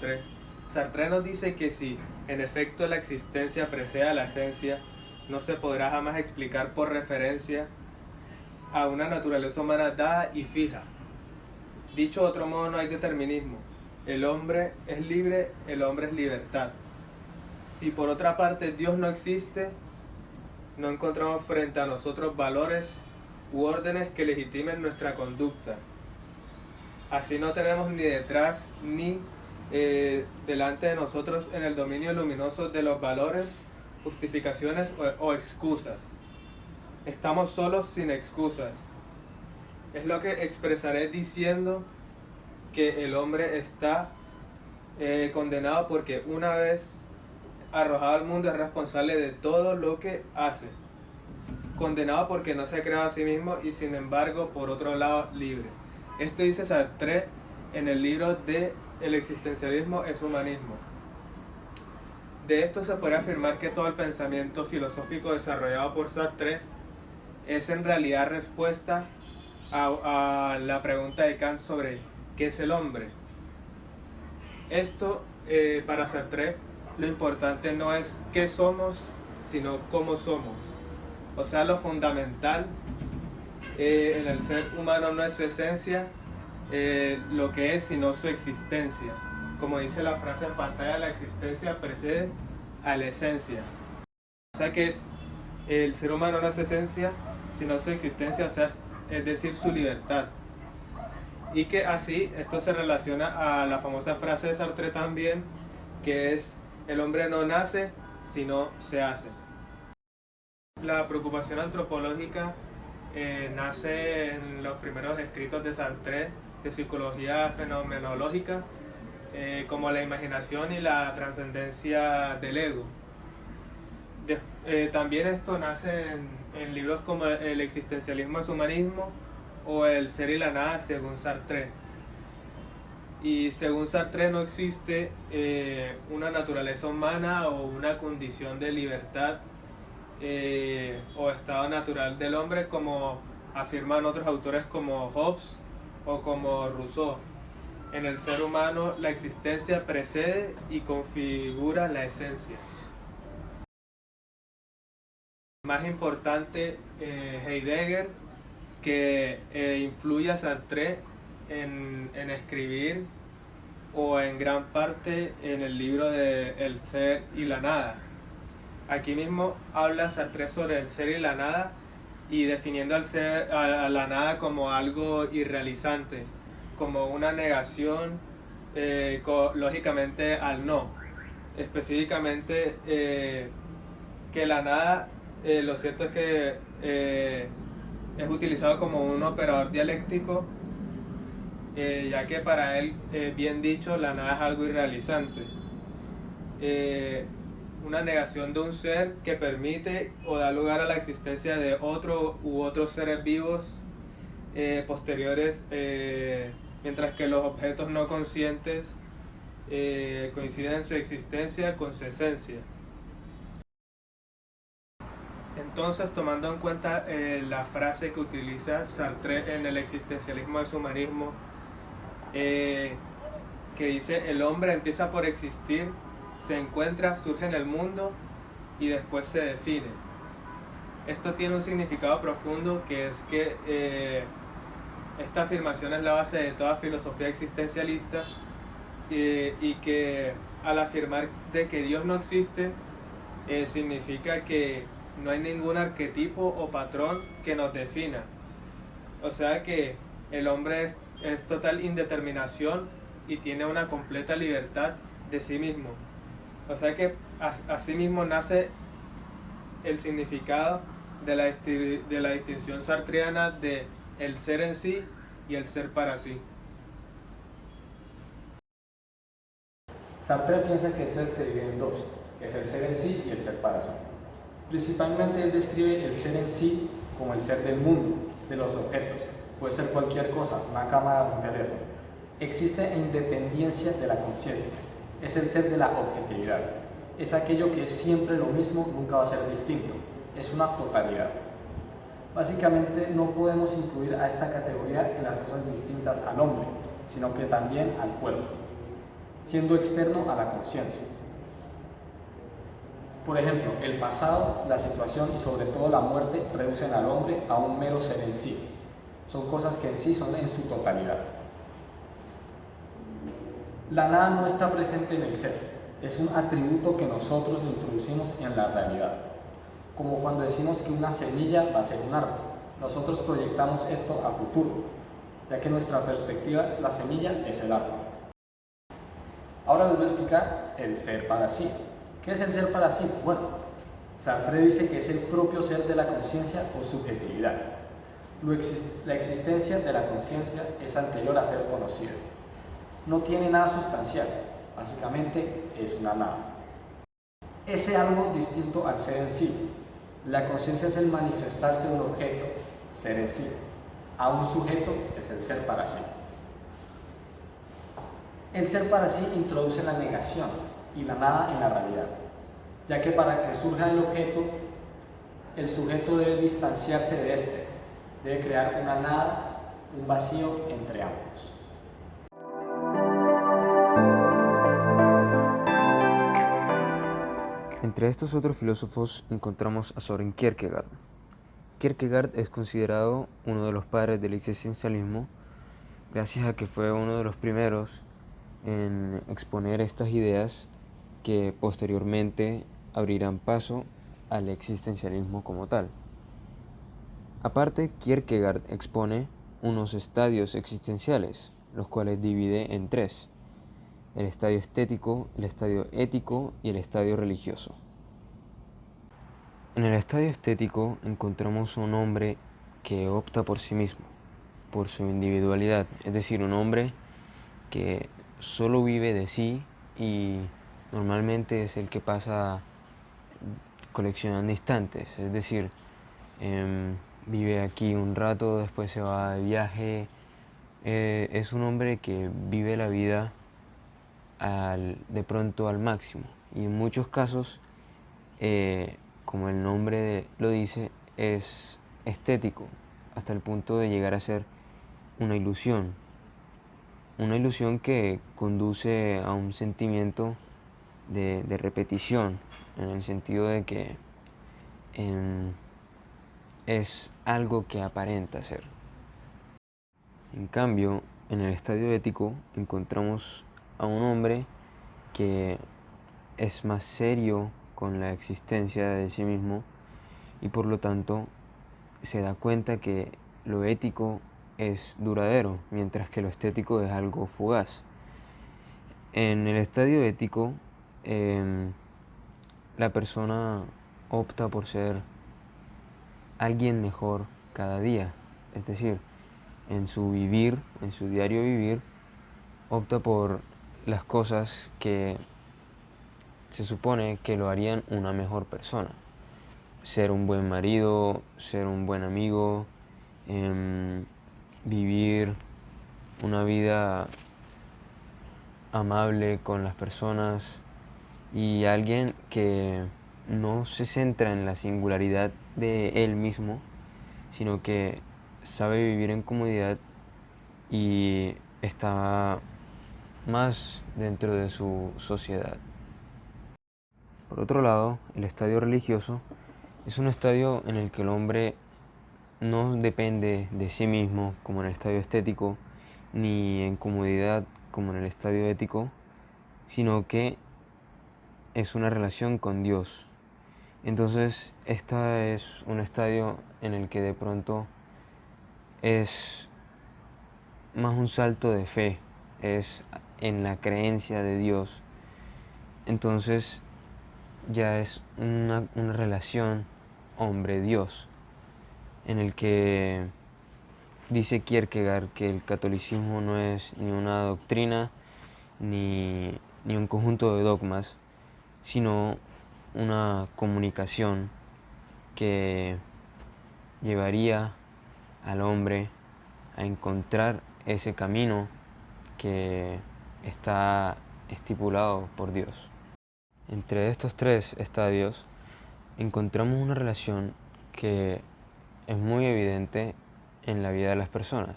Sartre. Sartre nos dice que si en efecto la existencia precede a la esencia, no se podrá jamás explicar por referencia a una naturaleza humana dada y fija. Dicho de otro modo, no hay determinismo. El hombre es libre, el hombre es libertad. Si por otra parte Dios no existe, no encontramos frente a nosotros valores u órdenes que legitimen nuestra conducta. Así no tenemos ni detrás ni delante de nosotros en el dominio luminoso de los valores, justificaciones o excusas. Estamos solos sin excusas. Es lo que expresaré diciendo que el hombre está condenado porque una vez arrojado al mundo es responsable de todo lo que hace. Condenado porque no se ha creado a sí mismo y sin embargo por otro lado libre. Esto dice Sartre en el libro de El existencialismo es humanismo. De esto se puede afirmar que todo el pensamiento filosófico desarrollado por Sartre es en realidad respuesta a la pregunta de Kant sobre ¿qué es el hombre? Esto, para Sartre, lo importante no es qué somos, sino cómo somos. O sea, lo fundamental en el ser humano no es su esencia, lo que es, sino su existencia. Como dice la frase en pantalla, la existencia precede a la esencia. O sea que el ser humano no es esencia, sino su existencia, o sea, es decir, su libertad. Y que así esto se relaciona a la famosa frase de Sartre también, que es: el hombre no nace, sino se hace. La preocupación antropológica nace en los primeros escritos de Sartre de psicología fenomenológica, como la imaginación y la trascendencia del ego. También esto nace en libros como El existencialismo es humanismo o El ser y la nada según Sartre. Y según Sartre no existe una naturaleza humana o una condición de libertad o estado natural del hombre, como afirman otros autores como Hobbes o como Rousseau. En el ser humano la existencia precede y configura la esencia. Más importante, Heidegger, que influye a Sartre en escribir o en gran parte en el libro de El ser y la nada. Aquí mismo habla Sartre sobre el ser y la nada y definiendo al ser, a la nada como algo irrealizante, como una negación lógicamente al no. Específicamente que la nada, lo cierto es que es utilizado como un operador dialéctico, ya que para él, bien dicho, la nada es algo irrealizante. Una negación de un ser que permite o da lugar a la existencia de otro u otros seres vivos posteriores, mientras que los objetos no conscientes coinciden en su existencia con su esencia. Entonces, tomando en cuenta la frase que utiliza Sartre en El existencialismo es humanismo, que dice: el hombre empieza por existir, se encuentra, surge en el mundo y después se define. Esto tiene un significado profundo, que es que esta afirmación es la base de toda filosofía existencialista, y que al afirmar de que Dios no existe, significa que no hay ningún arquetipo o patrón que nos defina. O sea que el hombre es total indeterminación y tiene una completa libertad de sí mismo. O sea que así mismo nace el significado de la distinción sartreana de el ser en sí y el ser para sí. Sartre piensa que el ser se divide en dos, es el ser en sí y el ser para sí. Principalmente él describe el ser en sí como el ser del mundo, de los objetos. Puede ser cualquier cosa, una cámara o un teléfono. Existe en independencia de la conciencia. Es el ser de la objetividad. Es aquello que es siempre lo mismo, nunca va a ser distinto. Es una totalidad. Básicamente no podemos incluir a esta categoría en las cosas distintas al hombre, sino que también al cuerpo. siendo externo a la conciencia. Por ejemplo, el pasado, la situación y sobre todo la muerte reducen al hombre a un mero ser en sí. Son cosas que en sí son en su totalidad. La nada no está presente en el ser, es un atributo que nosotros le introducimos en la realidad. Como cuando decimos que una semilla va a ser un árbol, nosotros proyectamos esto a futuro, ya que en nuestra perspectiva la semilla es el árbol. Ahora les voy a explicar el ser para sí. ¿Qué es el ser para sí? Bueno, Sartre dice que es el propio ser de la conciencia o subjetividad. La existencia de la conciencia es anterior a ser conocido. No tiene nada sustancial, básicamente es una nada. Es algo distinto al ser en sí. La conciencia es el manifestarse de un objeto, ser en sí. A un sujeto es el ser para sí. El ser para sí introduce la negación y la nada en la realidad, ya que para que surja el objeto, el sujeto debe distanciarse de este, debe crear una nada, un vacío entre ambos. Entre estos otros filósofos encontramos a Søren Kierkegaard. Kierkegaard es considerado uno de los padres del existencialismo, gracias a que fue uno de los primeros en exponer estas ideas que posteriormente abrirán paso al existencialismo como tal. Aparte, Kierkegaard expone unos estadios existenciales, los cuales divide en tres: el estadio estético, el estadio ético y el estadio religioso. En el estadio estético encontramos un hombre que opta por sí mismo, por su individualidad, es decir, un hombre que solo vive de sí y normalmente es el que pasa coleccionando instantes, es decir, vive aquí un rato, después se va de viaje. Es un hombre que vive la vida de pronto al máximo y en muchos casos, como el nombre lo dice, es estético hasta el punto de llegar a ser una ilusión que conduce a un sentimiento de repetición, en el sentido de que es algo que aparenta ser. En cambio, en el estadio ético encontramos a un hombre que es más serio con la existencia de sí mismo y por lo tanto se da cuenta que lo ético es duradero, mientras que lo estético es algo fugaz. En el estadio ético, la persona opta por ser alguien mejor cada día, es decir, en su vivir, en su diario vivir, opta por las cosas que se supone que lo harían una mejor persona. Ser un buen marido, ser un buen amigo, vivir una vida amable con las personas y alguien que no se centra en la singularidad de él mismo, sino que sabe vivir en comunidad y está más dentro de su sociedad. Por otro lado, el estadio religioso es un estadio en el que el hombre no depende de sí mismo como en el estadio estético, ni en comodidad como en el estadio ético, sino que es una relación con Dios. Entonces, esta es un estadio en el que de pronto es más un salto de fe, es en la creencia de Dios. Entonces, ya es una relación hombre-Dios, en el que dice Kierkegaard que el catolicismo no es ni una doctrina ni un conjunto de dogmas, sino una comunicación que llevaría al hombre a encontrar ese camino que está estipulado por Dios. Entre estos tres estadios encontramos una relación que es muy evidente en la vida de las personas,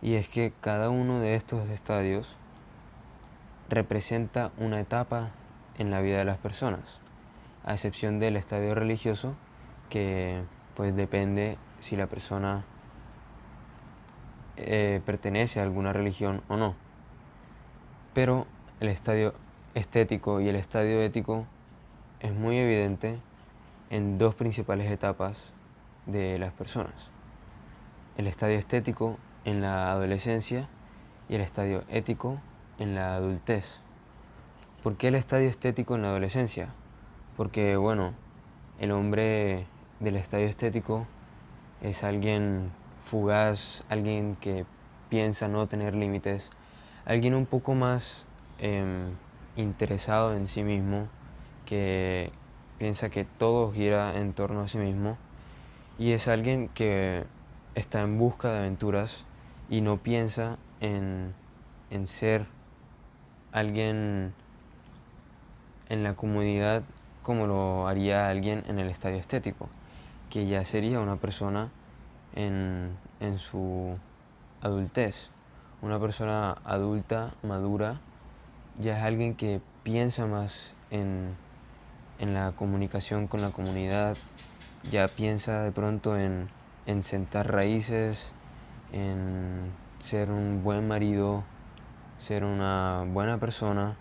y es que cada uno de estos estadios representa una etapa en la vida de las personas, a excepción del estadio religioso, que pues depende si la persona pertenece a alguna religión o no. Pero el estadio estético y el estadio ético es muy evidente en dos principales etapas de las personas: el estadio estético en la adolescencia y el estadio ético en la adultez. ¿Por qué el estadio estético en la adolescencia? Porque, bueno, el hombre del estadio estético es alguien fugaz, alguien que piensa no tener límites, alguien un poco más interesado en sí mismo, que piensa que todo gira en torno a sí mismo, y es alguien que está en busca de aventuras y no piensa en ser alguien en la comunidad como lo haría alguien en el estadio estético, que ya sería una persona en su adultez. Una persona adulta, madura, ya es alguien que piensa más en la comunicación con la comunidad, ya piensa de pronto en sentar raíces, en ser un buen marido, ser una buena persona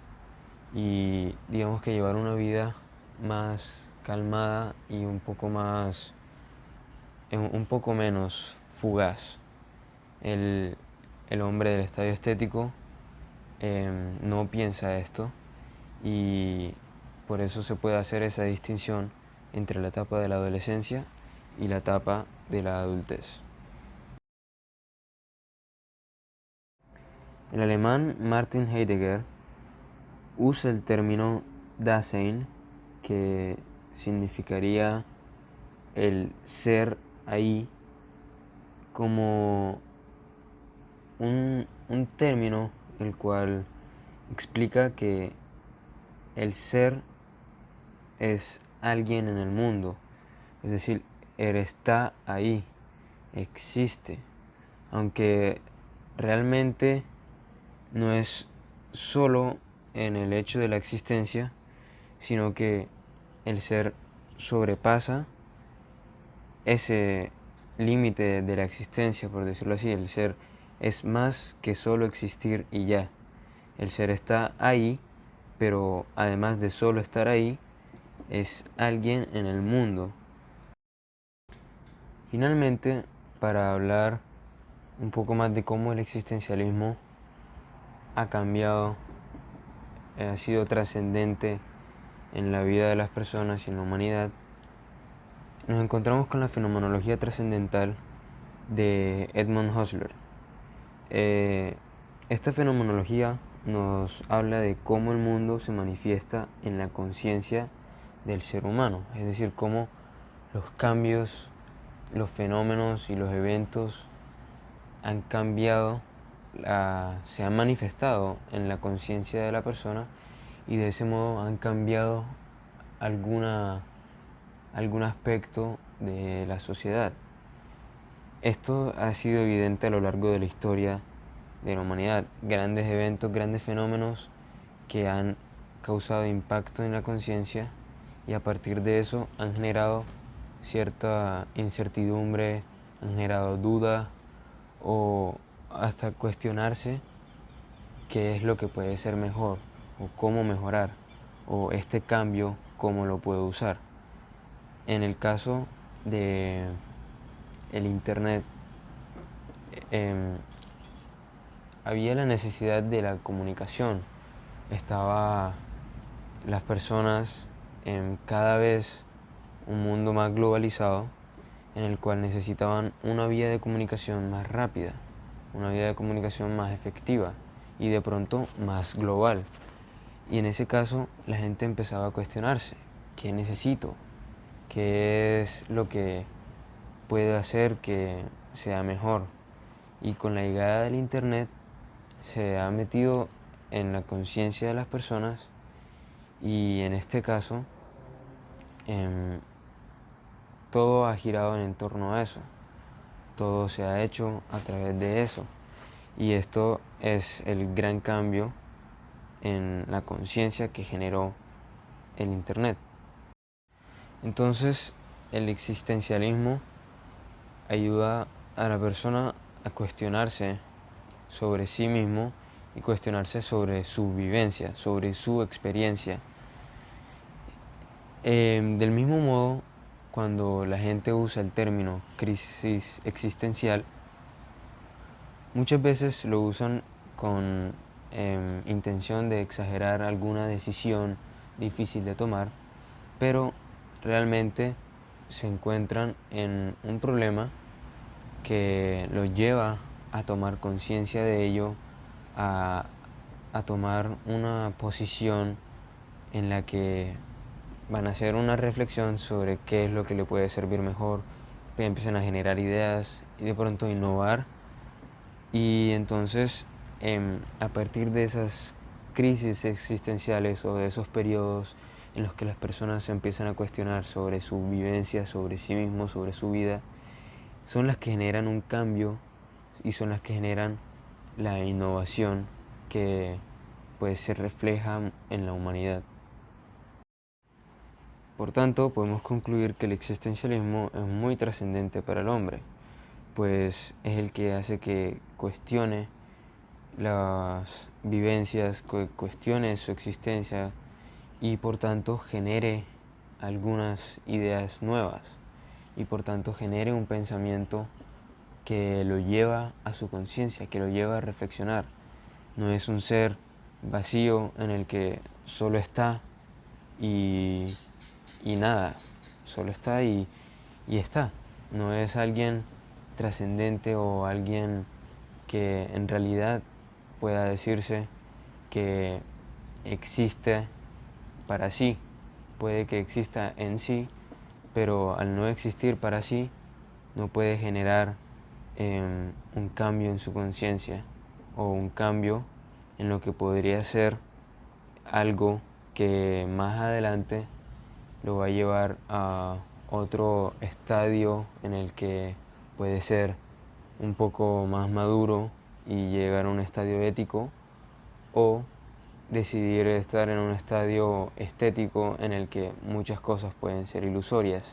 y digamos que llevar una vida más calmada y un poco menos fugaz. El, el hombre del estadio estético no piensa esto, y por eso se puede hacer esa distinción entre la etapa de la adolescencia y la etapa de la adultez. El alemán Martin Heidegger usa el término Dasein, que significaría el ser ahí, como un término el cual explica que el ser es alguien en el mundo, es decir, él está ahí, existe, aunque realmente no es solo en el hecho de la existencia, sino que el ser sobrepasa ese límite de la existencia, por decirlo así. El ser es más que solo existir y ya. El ser está ahí, pero además de solo estar ahí, es alguien en el mundo. Finalmente, para hablar un poco más de cómo el existencialismo ha cambiado, ha sido trascendente en la vida de las personas y en la humanidad, nos encontramos con la fenomenología trascendental de Edmund Husserl. Esta fenomenología nos habla de cómo el mundo se manifiesta en la conciencia del ser humano, es decir, cómo los cambios, los fenómenos y los eventos han cambiado, se han manifestado en la conciencia de la persona, y de ese modo han cambiado algún aspecto de la sociedad. Esto ha sido evidente a lo largo de la historia de la humanidad. Grandes eventos, grandes fenómenos que han causado impacto en la conciencia, y a partir de eso han generado cierta incertidumbre, han generado duda o hasta cuestionarse qué es lo que puede ser mejor o cómo mejorar, o este cambio cómo lo puedo usar. En el caso de el internet, había la necesidad de la comunicación. Estaba las personas en cada vez un mundo más globalizado, en el cual necesitaban una vía de comunicación más rápida, una vía de comunicación más efectiva y de pronto más global. Y en ese caso la gente empezaba a cuestionarse: ¿qué necesito? ¿Qué es lo que puede hacer que sea mejor? Y con la llegada del internet se ha metido en la conciencia de las personas, y en este caso todo ha girado en torno a eso, todo se ha hecho a través de eso, y esto es el gran cambio en la conciencia que generó el Internet. Entonces, el existencialismo ayuda a la persona a cuestionarse sobre sí mismo y cuestionarse sobre su vivencia, sobre su experiencia. Del mismo modo, cuando la gente usa el término crisis existencial, muchas veces lo usan con intención de exagerar alguna decisión difícil de tomar, pero realmente se encuentran en un problema que los lleva a tomar conciencia de ello, a, a tomar una posición en la que van a hacer una reflexión sobre qué es lo que le puede servir mejor, que empiezan a generar ideas y de pronto innovar. Y entonces, a partir de esas crisis existenciales o de esos periodos en los que las personas se empiezan a cuestionar sobre su vivencia, sobre sí mismos, sobre su vida, son las que generan un cambio y son las que generan la innovación que pues se refleja en la humanidad. Por tanto, podemos concluir que el existencialismo es muy trascendente para el hombre, pues es el que hace que cuestione las vivencias, cuestione su existencia y por tanto genere algunas ideas nuevas y por tanto genere un pensamiento que lo lleva a su conciencia, que lo lleva a reflexionar. No es un ser vacío en el que solo está y nada, solo está y está. No es alguien trascendente o alguien que en realidad pueda decirse que existe para sí. Puede que exista en sí, pero al no existir para sí, no puede generar un cambio en su conciencia o un cambio en lo que podría ser algo que más adelante lo va a llevar a otro estadio en el que puede ser un poco más maduro y llegar a un estadio ético, o decidir estar en un estadio estético en el que muchas cosas pueden ser ilusorias.